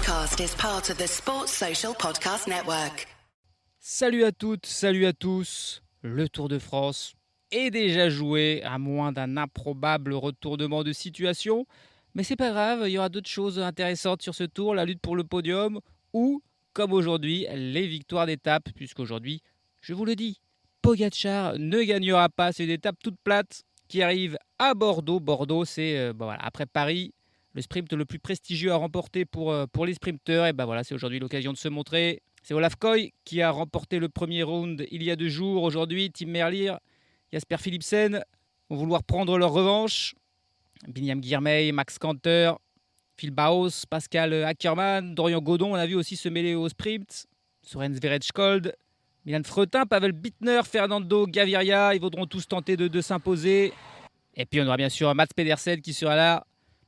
podcast is part of the Sports Social Podcast Network. Salut à toutes, salut à tous. Le Tour de France est déjà joué, à moins d'un improbable retournement de situation. Mais c'est pas grave, il y aura d'autres choses intéressantes sur ce tour, la lutte pour le podium ou, comme aujourd'hui, les victoires d'étape, puisqu'aujourd'hui, je vous le dis, Pogačar ne gagnera pas. C'est une étape toute plate qui arrive à Bordeaux. Bordeaux, c'est après Paris, le sprint le plus prestigieux à remporter pour les sprinteurs. Et c'est aujourd'hui l'occasion de se montrer. C'est Olaf Koy qui a remporté le premier round il y a 2 jours. Aujourd'hui, Tim Merlier, Jasper Philipsen vont vouloir prendre leur revanche. Binyam Girmay, Max Kanter, Phil Bauhaus, Pascal Ackermann, Dorian Godon, on a vu aussi se mêler au sprint. Soren Zverej-Kold, Milan Fretin, Pavel Bittner, Fernando Gaviria, ils voudront tous tenter de s'imposer. Et puis on aura bien sûr Mats Pedersen qui sera là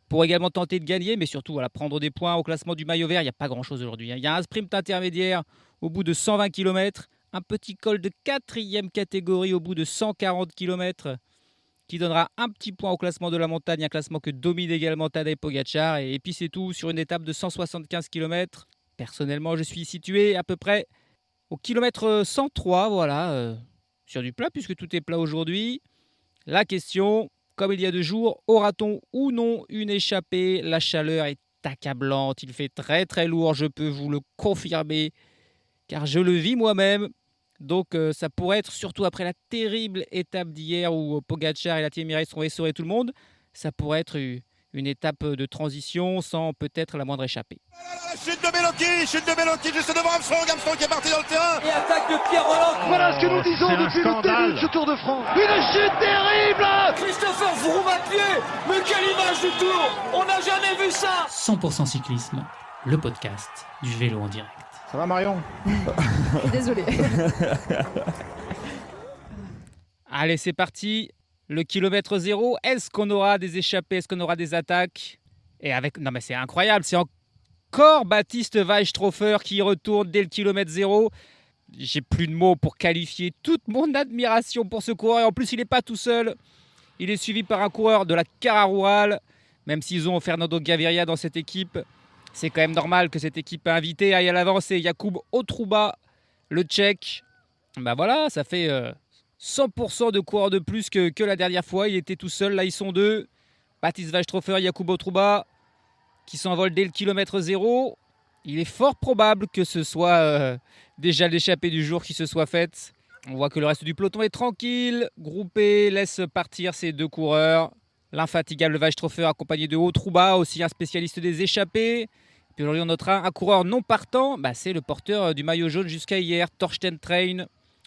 pour également tenter de gagner, mais surtout prendre des points au classement du maillot vert. Il n'y a pas grand-chose aujourd'hui. Il y a un sprint intermédiaire au bout de 120 km, un petit col de 4e catégorie au bout de 140 km qui donnera un petit point au classement de la montagne, un classement que domine également Tadej Pogačar. Et puis c'est tout sur une étape de 175 km. Personnellement, je suis situé à peu près au kilomètre 103, sur du plat, puisque tout est plat aujourd'hui. La question, comme il y a 2 jours, aura-t-on ou non une échappée? La chaleur est accablante, il fait très très lourd, je peux vous le confirmer, car je le vis moi-même. Donc ça pourrait être, surtout après la terrible étape d'hier où Pogačar et la Team Emirates ont essoré tout le monde, ça pourrait être une étape de transition sans peut-être la moindre échappée. Chute de Bellocchi juste devant Armstrong qui est parti dans le terrain. Et attaque de Pierre Roland. Voilà ce que nous disons depuis le début de ce Tour de France. Une chute terrible. Christopher Froome à pied. Mais quelle image du Tour. On n'a jamais vu ça. 100% cyclisme, le podcast du vélo en direct. Ça va Marion? Désolé. Allez, c'est parti. Le kilomètre 0. Est-ce qu'on aura des échappées? Est-ce qu'on aura des attaques? Non mais c'est incroyable. C'est encore Baptiste Weishofer qui retourne dès le kilomètre 0. J'ai plus de mots pour qualifier toute mon admiration pour ce coureur. Et en plus, il n'est pas tout seul. Il est suivi par un coureur de la Cara-Rural. Même s'ils ont Fernando Gaviria dans cette équipe, c'est quand même normal que cette équipe invitée aille à l'avant. C'est Jakub Otruba, le Tchèque. Ça fait 100% de coureurs de plus que la dernière fois. Il était tout seul, là ils sont 2. Baptiste Weishofer, Jakub Otruba, qui s'envolent dès le kilomètre 0. Il est fort probable que ce soit déjà l'échappée du jour qui se soit faite. On voit que le reste du peloton est tranquille, groupé, laisse partir ces 2 coureurs. L'infatigable Weishofer accompagné de Otruba, aussi un spécialiste des échappées. Puis aujourd'hui on notera un coureur non partant, c'est le porteur du maillot jaune jusqu'à hier, Thorsten Trein,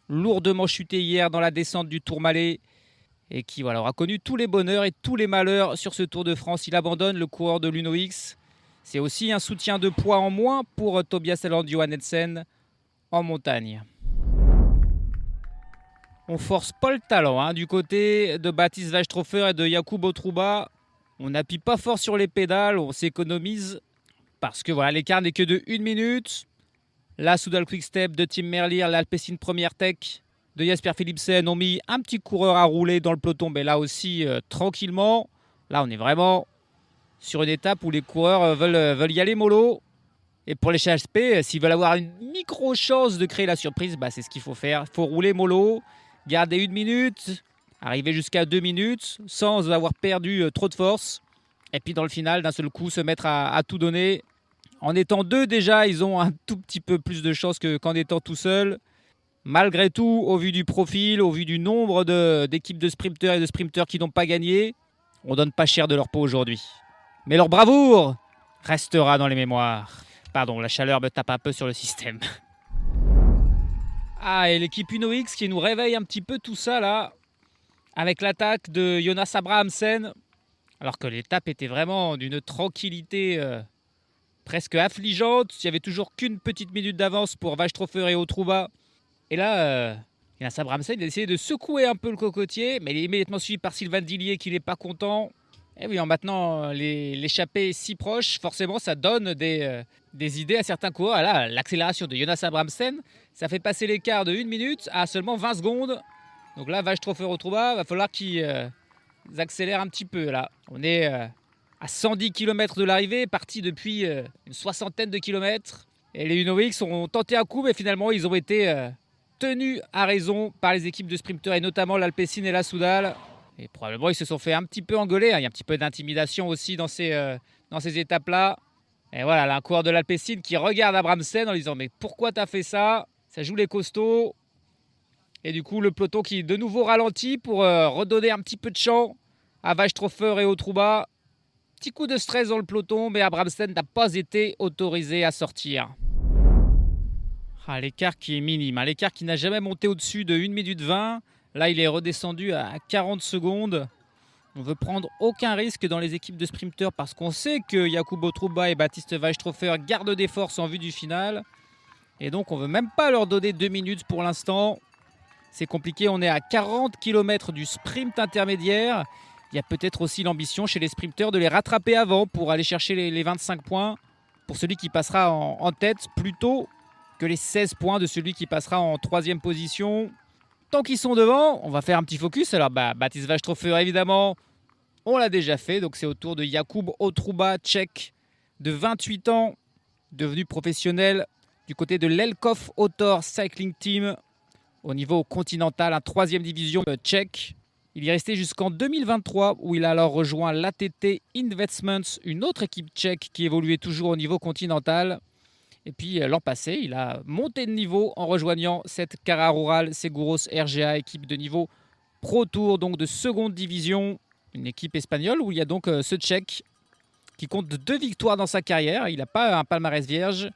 lourdement chuté hier dans la descente du Tourmalet et qui aura connu tous les bonheurs et tous les malheurs sur ce Tour de France. Il abandonne, le coureur de l'Uno-X. C'est aussi un soutien de poids en moins pour Tobias Aland Johannesen en montagne. On force pas le talent du côté de Baptiste Weishofer et de Jakub Otruba. On n'appuie pas fort sur les pédales, on s'économise parce que l'écart n'est que de 1 minute. La Soudal Quick-Step de Tim Merlier, l'Alpecin Première Tech de Jasper Philipsen ont mis un petit coureur à rouler dans le peloton, mais là aussi tranquillement. Là on est vraiment sur une étape où les coureurs veulent y aller mollo. Et pour les HSP, s'ils veulent avoir une micro-chance de créer la surprise, c'est ce qu'il faut faire. Il faut rouler mollo, garder 1 minute, arriver jusqu'à 2 minutes sans avoir perdu trop de force. Et puis dans le final, d'un seul coup, se mettre à tout donner. En étant 2 déjà, ils ont un tout petit peu plus de chance qu'en étant tout seul. Malgré tout, au vu du profil, au vu du nombre d'équipes de sprinteurs et de sprinteurs qui n'ont pas gagné, on donne pas cher de leur peau aujourd'hui. Mais leur bravoure restera dans les mémoires. Pardon, la chaleur me tape un peu sur le système. Et l'équipe Uno-X qui nous réveille un petit peu tout ça là, avec l'attaque de Jonas Abrahamsen, alors que l'étape était vraiment d'une tranquillité presque affligeante. Il n'y avait toujours qu'une petite minute d'avance pour Weishofer et Otruba. Et là, Jonas Abrahamsen il a essayé de secouer un peu le cocotier, mais il est immédiatement suivi par Sylvain Dillier qui n'est pas content. Et oui, en maintenant l'échappée si proche, forcément ça donne des idées à certains coureurs. Et là, l'accélération de Jonas Abrahamsen, ça fait passer l'écart de 1 minute à seulement 20 secondes. Donc là, Weishofer Otruba, va falloir qu'ils accélèrent un petit peu là. On est à 110 km de l'arrivée, parti depuis une soixantaine de kilomètres. Et les UNOX ont tenté un coup, mais finalement, ils ont été tenus à raison par les équipes de sprinteurs, et notamment l'Alpecin et la Soudal. Et probablement, ils se sont fait un petit peu engueuler. Il y a un petit peu d'intimidation aussi dans ces étapes-là. Et voilà, là, un coureur de l'Alpecin qui regarde Abramsen en lui disant « Mais pourquoi t'as fait ça ? Ça joue les costauds ». Et du coup, le peloton qui de nouveau ralentit pour redonner un petit peu de champ à Weistrofer et Otruba. Petit coup de stress dans le peloton, mais Abramsen n'a pas été autorisé à sortir. L'écart qui est minime, l'écart qui n'a jamais monté au-dessus de 1 minute 20. Là, il est redescendu à 40 secondes. On ne veut prendre aucun risque dans les équipes de sprinteurs parce qu'on sait que Jakub Otruba et Baptiste Weistrofer gardent des forces en vue du final. Et donc, on ne veut même pas leur donner 2 minutes pour l'instant. C'est compliqué, on est à 40 km du sprint intermédiaire. Il y a peut-être aussi l'ambition chez les sprinteurs de les rattraper avant pour aller chercher les 25 points pour celui qui passera en tête plutôt que les 16 points de celui qui passera en 3e position. Tant qu'ils sont devant, on va faire un petit focus. Alors, Baptiste Weistrofer, évidemment, on l'a déjà fait. Donc, c'est au tour de Jakub Otruba, tchèque, de 28 ans, devenu professionnel du côté de l'Elkov Autor Cycling Team au niveau continental, 3e division tchèque. Il y est resté jusqu'en 2023 où il a alors rejoint l'ATT Investments, une autre équipe tchèque qui évoluait toujours au niveau continental. Et puis l'an passé, il a monté de niveau en rejoignant cette Cara Rural Seguros RGA, équipe de niveau Pro Tour, donc de 2e division. Une équipe espagnole où il y a donc ce Tchèque qui compte 2 victoires dans sa carrière. Il n'a pas un palmarès vierge.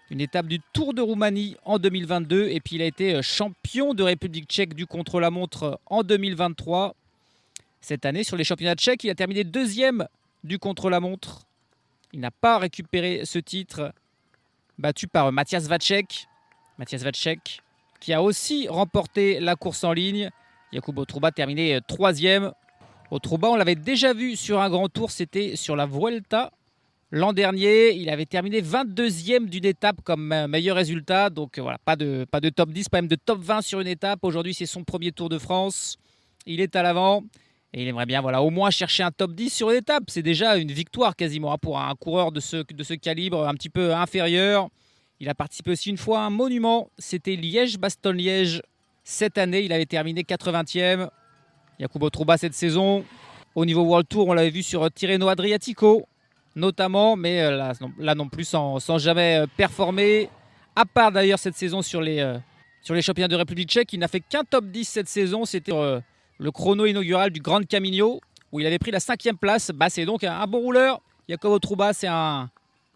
Une étape du Tour de Roumanie en 2022. Et puis il a été champion de République tchèque du contre-la-montre en 2023. Cette année, sur les championnats tchèques, il a terminé 2e du contre-la-montre. Il n'a pas récupéré ce titre, battu par Matthias Vacek. Matthias Vacek qui a aussi remporté la course en ligne. Jakub Otruba terminé 3e. Otruba, on l'avait déjà vu sur un grand tour, c'était sur la Vuelta. L'an dernier, il avait terminé 22e d'une étape comme meilleur résultat. Donc voilà, pas de top 10, pas même de top 20 sur une étape. Aujourd'hui, c'est son premier Tour de France. Il est à l'avant et il aimerait bien au moins chercher un top 10 sur une étape. C'est déjà une victoire quasiment pour un coureur de ce calibre un petit peu inférieur. Il a participé aussi une fois à un monument. C'était Liège-Bastogne-Liège. Cette année, il avait terminé 80e. Jakub Otruba cette saison. Au niveau World Tour, on l'avait vu sur Tirreno Adriatico notamment, mais là non plus sans jamais performer. À part d'ailleurs cette saison sur les championnats de République tchèque, il n'a fait qu'un top 10 cette saison. C'était le chrono inaugural du Grand Camino où il avait pris la 5e place. C'est donc un bon rouleur. Jakub Otruba, c'est un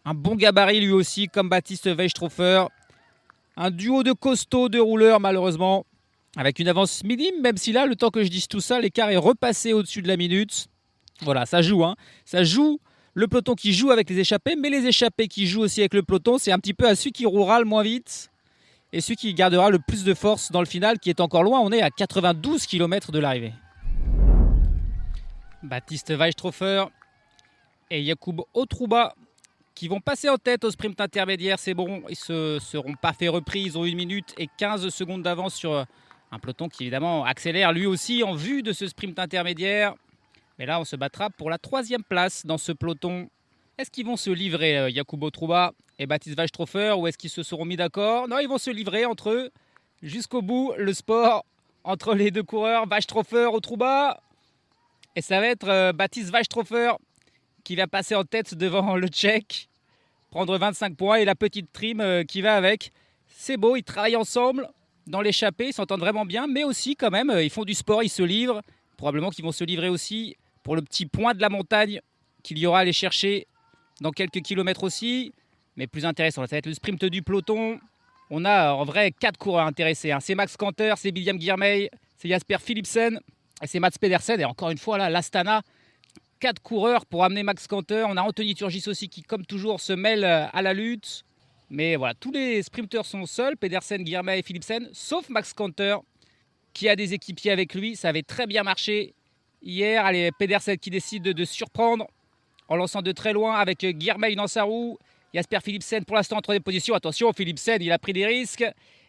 bon gabarit lui aussi, comme Baptiste Weistrofer. Un duo de costauds, de rouleurs malheureusement, avec une avance minime, même si là, le temps que je dise tout ça, l'écart est repassé au-dessus de la minute. Voilà, ça joue. Ça joue. Le peloton qui joue avec les échappés, mais les échappés qui jouent aussi avec le peloton, c'est un petit peu à celui qui roulera le moins vite et celui qui gardera le plus de force dans le final, qui est encore loin. On est à 92 km de l'arrivée. Baptiste Weistrofer et Jakub Otruba qui vont passer en tête au sprint intermédiaire. C'est bon, ils ne se seront pas fait repris. Ils ont 1 minute et 15 secondes d'avance sur un peloton qui évidemment accélère lui aussi en vue de ce sprint intermédiaire. Mais là, on se battra pour la 3e place dans ce peloton. Est-ce qu'ils vont se livrer, Jakub Otruba et Baptiste Weistrofer, ou est-ce qu'ils se seront mis d'accord? Non, ils vont se livrer entre eux jusqu'au bout. Le sport entre les 2 coureurs, Weistrofer, Otruba. Et ça va être Baptiste Weistrofer qui va passer en tête devant le Tchèque, prendre 25 points et la petite trim qui va avec. C'est beau, ils travaillent ensemble dans l'échappée, ils s'entendent vraiment bien, mais aussi quand même, ils font du sport, ils se livrent. Probablement qu'ils vont se livrer aussi pour le petit point de la montagne qu'il y aura à aller chercher dans quelques kilomètres aussi. Mais plus intéressant, ça va être le sprint du peloton. On a en vrai 4 coureurs intéressés. C'est Max Kanter, c'est William Girmay, c'est Jasper Philipsen et c'est Mats Pedersen. Et encore une fois, là, l'Astana, 4 coureurs pour amener Max Kanter. On a Anthony Turgis aussi qui, comme toujours, se mêle à la lutte. Mais voilà, tous les sprinteurs sont seuls, Pedersen, Girmay et Philipsen, sauf Max Kanter qui a des équipiers avec lui. Ça avait très bien marché hier. Allez, Pedersen qui décide de surprendre en lançant de très loin avec Girmay dans sa roue. Jasper Philipsen pour l'instant en 3e position. Attention, Philipsen, il a pris des risques.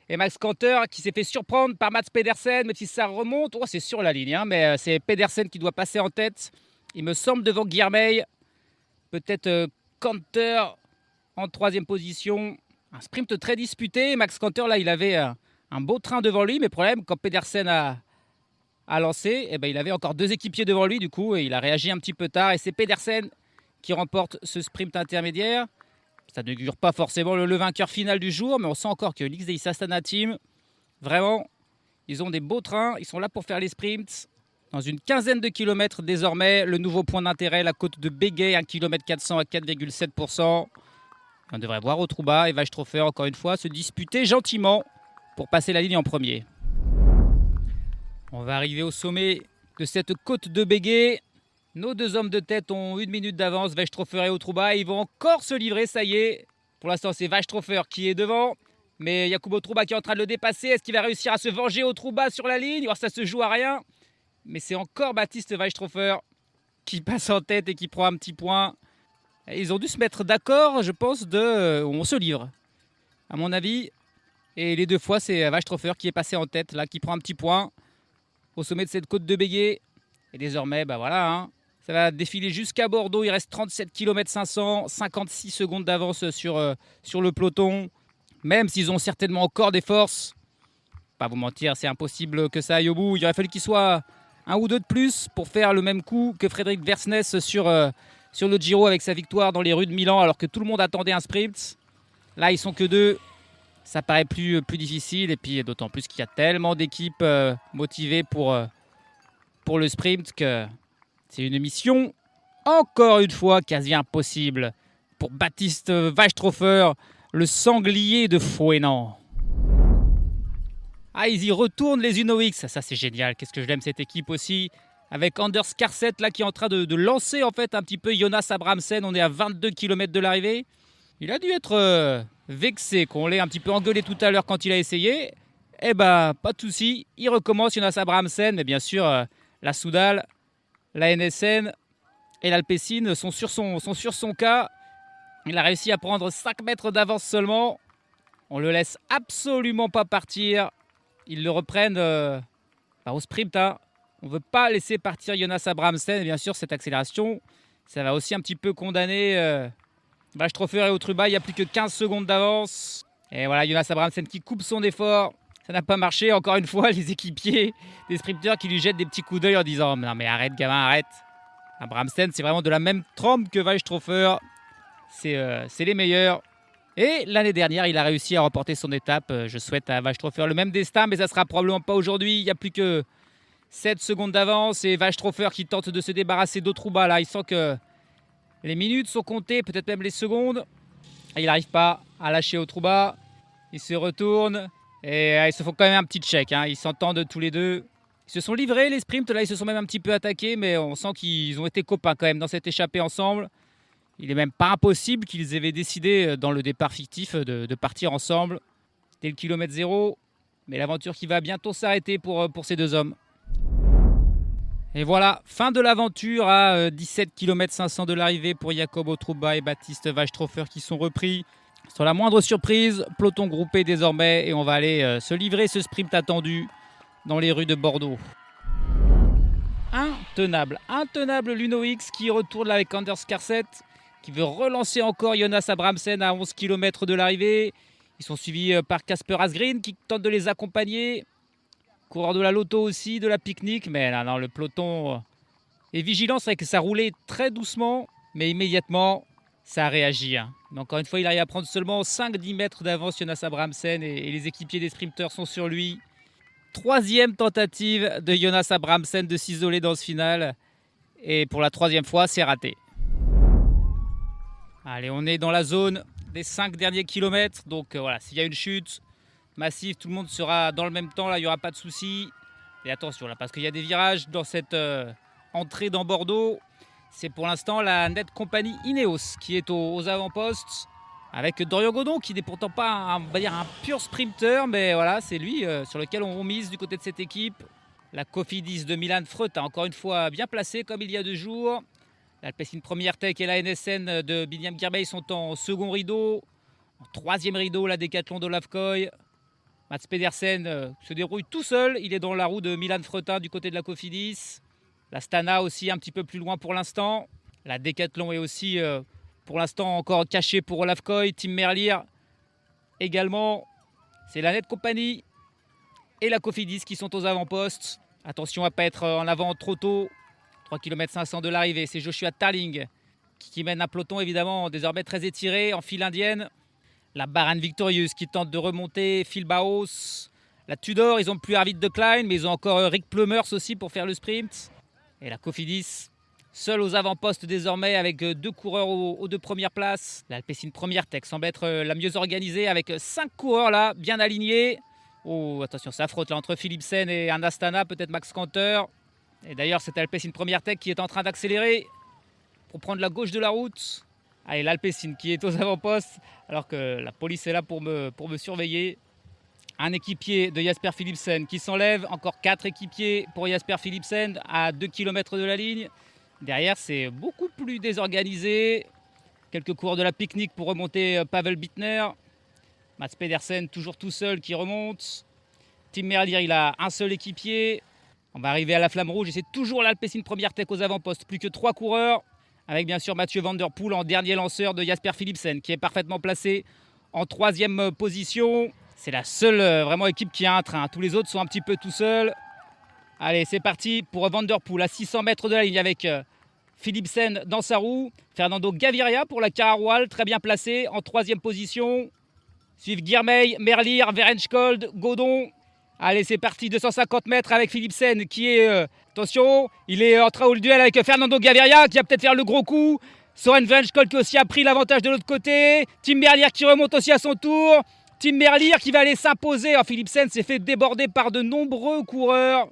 Et Max Kanter qui s'est fait surprendre par Mats Pedersen, même si ça remonte. C'est sur la ligne, mais c'est Pedersen qui doit passer en tête. Il me semble devant Girmay. Peut-être Canter en 3e position. Un sprint très disputé. Max Canter, là, il avait un beau train devant lui. Mais problème, quand Pedersen a lancé, il avait encore 2 équipiers devant lui, du coup, et il a réagi un petit peu tard. Et c'est Pedersen qui remporte ce sprint intermédiaire. Ça n'augure pas forcément le vainqueur final du jour, mais on sent encore que l'XDX Astana Team, vraiment, ils ont des beaux trains. Ils sont là pour faire les sprints. Dans une quinzaine de kilomètres désormais, le nouveau point d'intérêt, la côte de Béguet, 1 km 400 à 4,7%. On devrait voir au Trouba et Weistrofer, encore une fois, se disputer gentiment pour passer la ligne en premier. On va arriver au sommet de cette côte de Béguet. Nos 2 hommes de tête ont 1 minute d'avance, Weistrofer et Otruba. Ils vont encore se livrer, ça y est. Pour l'instant, c'est Weistrofer qui est devant. Mais Jakub Otruba qui est en train de le dépasser. Est-ce qu'il va réussir à se venger Otruba sur la ligne? Alors ça se joue à rien. Mais c'est encore Baptiste Weistrofer qui passe en tête et qui prend un petit point. Et ils ont dû se mettre d'accord, je pense, on se livre, à mon avis. Et les 2 fois, c'est Weistrofer qui est passé en tête, là, qui prend un petit point au sommet de cette côte de Béguet. Et désormais, voilà, ça va défiler jusqu'à Bordeaux. Il reste 37 km 500, 56 secondes d'avance sur le peloton. Même s'ils ont certainement encore des forces. Pas vous mentir, c'est impossible que ça aille au bout. Il aurait fallu qu'il soit 1 ou 2 de plus pour faire le même coup que Frédéric Versness sur le Giro avec sa victoire dans les rues de Milan, alors que tout le monde attendait un sprint. Là, ils sont que 2. Ça paraît plus difficile. Et puis, d'autant plus qu'il y a tellement d'équipes motivées pour le sprint que c'est une mission, encore une fois, quasi impossible pour Baptiste Weistrofer, le sanglier de Fouesnant. Ah, ils y retournent les Uno-X. Ça, c'est génial. Qu'est-ce que je l'aime, cette équipe aussi. Avec Anders Carset là, qui est en train de lancer en fait un petit peu Jonas Abrahamsen. On est à 22 km de l'arrivée. Il a dû être vexé qu'on l'ait un petit peu engueulé tout à l'heure quand il a essayé. Pas de souci. Il recommence Jonas Abrahamsen. Mais bien sûr, la Soudal, la NSN et l'Alpecin sont sur son cas. Il a réussi à prendre 5 mètres d'avance seulement. On le laisse absolument pas partir. Ils le reprennent au sprint. On ne veut pas laisser partir Jonas Abrahamsen. Et bien sûr, cette accélération, ça va aussi un petit peu condamner Weistrofer et Otruba. Il n'y a plus que 15 secondes d'avance. Et voilà, Jonas Abrahamsen qui coupe son effort. Ça n'a pas marché. Encore une fois, les équipiers des sprinteurs qui lui jettent des petits coups d'œil en disant « Non mais arrête gamin, arrête ». Abrahamsen, c'est vraiment de la même trempe que Weistrofer. C'est les meilleurs. Et l'année dernière, il a réussi à remporter son étape. Je souhaite à Weistrofer le même destin, mais ça ne sera probablement pas aujourd'hui. Il n'y a plus que 7 secondes d'avance et Weistrofer qui tente de se débarrasser d'Otruba. Là, il sent que les minutes sont comptées, peut-être même les secondes. Et il n'arrive pas à lâcher Otruba. Il se retourne et ils se font quand même un petit check. Ils s'entendent tous les deux. Ils se sont livrés les sprints. Là, ils se sont même un petit peu attaqués, mais on sent qu'ils ont été copains quand même dans cette échappée ensemble. Il n'est même pas impossible qu'ils avaient décidé dans le départ fictif de partir ensemble dès le kilomètre 0. Mais l'aventure qui va bientôt s'arrêter pour ces 2 hommes. Et voilà, fin de l'aventure à 17 km 500 de l'arrivée pour Jakub Otruba et Baptiste Weistrofer qui sont repris. Sans la moindre surprise, peloton groupé désormais et on va aller se livrer ce sprint attendu dans les rues de Bordeaux. Intenable l'Uno-X qui retourne là avec Anders Carset, qui veut relancer encore Jonas Abrahamsen à 11 km de l'arrivée. Ils sont suivis par Casper Asgreen qui tente de les accompagner. Coureur de la Lotto aussi, de la Picnic. Mais là, non, le peloton est vigilant. C'est vrai que ça roulait très doucement, mais immédiatement, ça a réagi. Mais encore une fois, il arrive à prendre seulement 5-10 mètres d'avance Jonas Abrahamsen et les équipiers des sprinteurs sont sur lui. 3e tentative de Jonas Abrahamsen de s'isoler dans ce final. Et pour la 3e fois, c'est raté. Allez, on est dans la zone des 5 derniers kilomètres. Donc voilà, s'il y a une chute massive, tout le monde sera dans le même temps. Là, il n'y aura pas de souci. Et attention, là, parce qu'il y a des virages dans cette entrée dans Bordeaux. C'est pour l'instant la Net Company Ineos qui est aux avant-postes. Avec Dorian Godon qui n'est pourtant pas un pur sprinter. Mais voilà, c'est lui sur lequel on mise du côté de cette équipe. La Cofidis de Milan Freut a encore une fois bien placé comme il y a 2 jours. L'Alpecin Première Tech et la NSN de Biniam Girmay sont en second rideau. En 3e rideau, la Decathlon d'Olaf Koy. Mats Pedersen se dérouille tout seul. Il est dans la roue de Milan Freutin du côté de la Cofidis. La Stana aussi un petit peu plus loin pour l'instant. La Decathlon est aussi pour l'instant encore cachée pour Olaf Koy. Tim Merlier également. C'est la Net Company et la Cofidis qui sont aux avant-postes. Attention à ne pas être en avant trop tôt. 3 km 500 de l'arrivée. C'est Joshua Tarling qui mène un peloton évidemment désormais très étiré en file indienne. La Bahrain victorieuse qui tente de remonter. Phil Baos. La Tudor, ils ont plus Arvid de Klein, mais ils ont encore Rick Plummers aussi pour faire le sprint. Et la Cofidis, seule aux avant-postes désormais avec 2 coureurs aux 2 premières places. L'Alpecin Première Tech semble être la mieux organisée avec 5 coureurs là, bien alignés. Oh, attention, ça frotte là entre Philipsen et un Astana, peut-être Max Canter. Et d'ailleurs, c'est Alpecin Première Tech qui est en train d'accélérer pour prendre la gauche de la route. Allez, l'Alpecin qui est aux avant-postes, alors que la police est là pour me surveiller. Un équipier de Jasper Philipsen qui s'enlève. Encore 4 équipiers pour Jasper Philipsen à 2 km de la ligne. Derrière, c'est beaucoup plus désorganisé. Quelques coureurs de la pique-nique pour remonter Pavel Bittner. Mats Pedersen toujours tout seul qui remonte. Tim Merlier, il a un seul équipier. On va arriver à la flamme rouge et c'est toujours l'Alpecin Première Tech aux avant-postes. Plus que 3 coureurs. Avec bien sûr Mathieu Van Der Poel en dernier lanceur de Jasper Philipsen qui est parfaitement placé en 3e position. C'est la seule vraiment équipe qui a un train. Tous les autres sont un petit peu tout seuls. Allez, c'est parti pour Van Der Poel à 600 mètres de la ligne avec Philipsen dans sa roue. Fernando Gaviria pour la Cararoual, très bien placé en 3e position. Suivent Girmay, Merlier, Verenskold, Godon. Allez, c'est parti, 250 mètres avec Philipsen qui est... attention, il est en train de duel avec Fernando Gaviria qui va peut-être faire le gros coup. Soren Verenskold qui aussi a pris l'avantage de l'autre côté. Tim Merlier qui remonte aussi à son tour. Tim Merlier qui va aller s'imposer. Philipsen s'est fait déborder par de nombreux coureurs.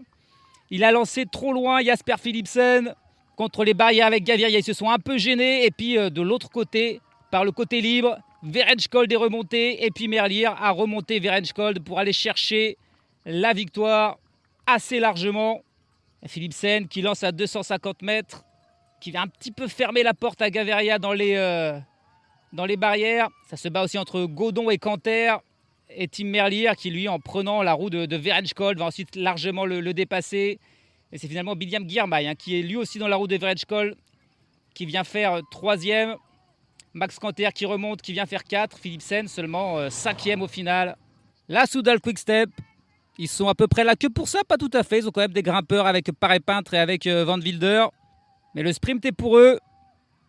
Il a lancé trop loin Jasper Philipsen contre les barrières avec Gaviria. Ils se sont un peu gênés. Et puis de l'autre côté, par le côté libre, Verenskold est remonté. Et puis Merlier a remonté Verenskold pour aller chercher la victoire assez largement. Philipsen qui lance à 250 mètres, qui vient un petit peu fermer la porte à Gaviria dans les barrières. Ça se bat aussi entre Godon et Canter. Et Tim Merlier qui, lui, en prenant la roue de Verenskold, va ensuite largement le dépasser. Et c'est finalement William Girmay qui est lui aussi dans la roue de Verenskold, qui vient faire 3e. Max Canter qui remonte, qui vient faire 4. Philipsen seulement 5e au final. La Soudal Quick-Step, ils sont à peu près là que pour ça, pas tout à fait. Ils ont quand même des grimpeurs avec Paré-Peintre et avec Van Wilder. Mais le sprint est pour eux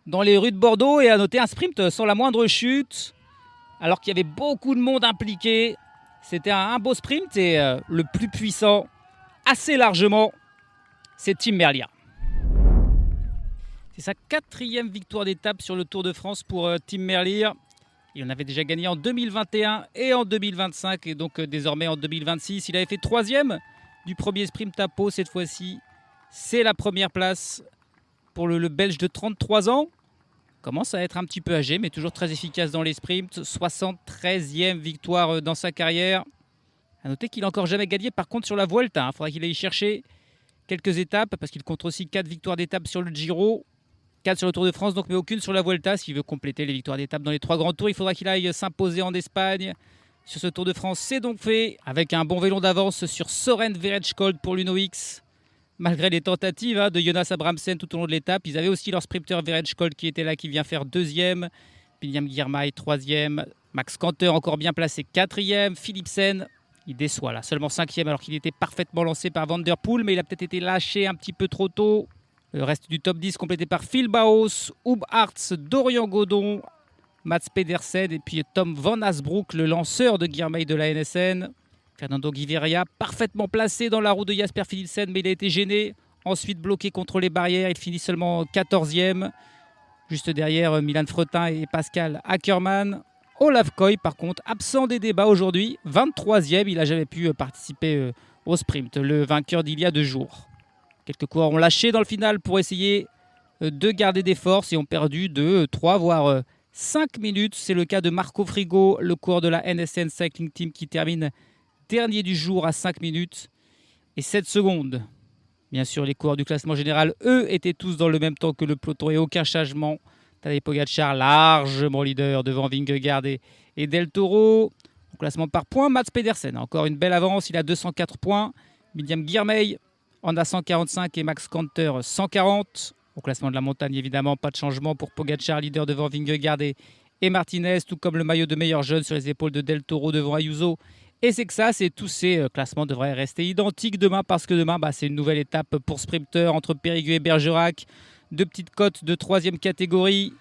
dans les rues de Bordeaux. Et à noter un sprint sans la moindre chute, alors qu'il y avait beaucoup de monde impliqué. C'était un beau sprint et le plus puissant, assez largement, c'est Tim Merlier. C'est sa 4e victoire d'étape sur le Tour de France pour Tim Merlier. Il en avait déjà gagné en 2021 et en 2025 et donc désormais en 2026. Il avait fait 3e du premier sprint à Pau cette fois-ci. C'est la première place pour le Belge de 33 ans. Commence à être un petit peu âgé mais toujours très efficace dans les sprints. 73e victoire dans sa carrière. A noter qu'il n'a encore jamais gagné par contre sur la Vuelta. Il faudra qu'il aille chercher quelques étapes parce qu'il compte aussi 4 victoires d'étape sur le Giro. 4 sur le Tour de France, donc, mais aucune sur la Vuelta. S'il veut compléter les victoires d'étape dans les 3 grands tours, il faudra qu'il aille s'imposer en Espagne. Sur ce Tour de France, c'est donc fait avec un bon vélo d'avance sur Soren Verenskold pour l'UNO-X. Malgré les tentatives de Jonas Abramsen tout au long de l'étape, ils avaient aussi leur sprinter Verenskold qui était là, qui vient faire 2e. William Girmay 3e. Max Canter encore bien placé 4e. Philipsen, il déçoit là, seulement 5e alors qu'il était parfaitement lancé par Van Der Poel, mais il a peut-être été lâché un petit peu trop tôt. Le reste du top 10 complété par Phil Baos, Hub Hartz, Dorian Godon, Mats Pedersen et puis Tom Van Asbroek, le lanceur de Girmay de la NSN. Fernando Gaviria, parfaitement placé dans la roue de Jasper Philipsen, mais il a été gêné. Ensuite bloqué contre les barrières, il finit seulement 14e. Juste derrière Milan Fretin et Pascal Ackermann. Olaf Koy, par contre, absent des débats aujourd'hui, 23e. Il n'a jamais pu participer au sprint, le vainqueur d'il y a 2 jours. Quelques coureurs ont lâché dans le final pour essayer de garder des forces et ont perdu 2, 3, voire 5 minutes. C'est le cas de Marco Frigo, le coureur de la NSN Cycling Team qui termine dernier du jour à 5 minutes et 7 secondes. Bien sûr, les coureurs du classement général, eux, étaient tous dans le même temps que le peloton et aucun changement. Tadej Pogačar largement leader devant Vingegaard et Del Toro. Au classement par points, Mats Pedersen a encore une belle avance, il a 204 points. William Girmay en a 145 et Max Canter 140. Au classement de la montagne, évidemment, pas de changement pour Pogačar, leader devant Vingegaard et Martinez, tout comme le maillot de meilleur jeune sur les épaules de Del Toro devant Ayuso. Et c'est que ça, tous ces classements devraient rester identiques demain parce que demain, c'est une nouvelle étape pour sprinter entre Périgueux et Bergerac. 2 petites côtes de 3e catégorie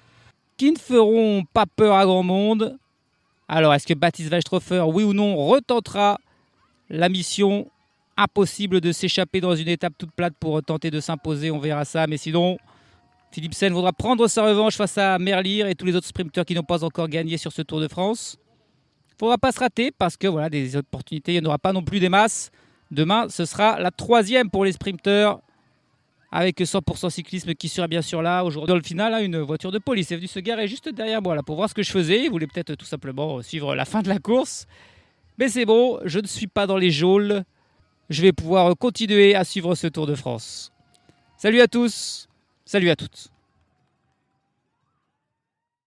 qui ne feront pas peur à grand monde. Alors, est-ce que Baptiste Weishofer, oui ou non, retentera la mission impossible de s'échapper dans une étape toute plate pour tenter de s'imposer? On verra ça. Mais sinon, Philipsen voudra prendre sa revanche face à Merlier et tous les autres sprinteurs qui n'ont pas encore gagné sur ce Tour de France. Il ne faudra pas se rater parce que voilà, des opportunités, il n'y en aura pas non plus des masses. Demain, ce sera la 3e pour les sprinteurs avec 100% cyclisme qui sera bien sûr là. Aujourd'hui, dans le final, une voiture de police est venue se garer juste derrière moi là, pour voir ce que je faisais. Il voulait peut-être tout simplement suivre la fin de la course. Mais c'est bon, je ne suis pas dans les geôles. Je vais pouvoir continuer à suivre ce Tour de France. Salut à tous, salut à toutes.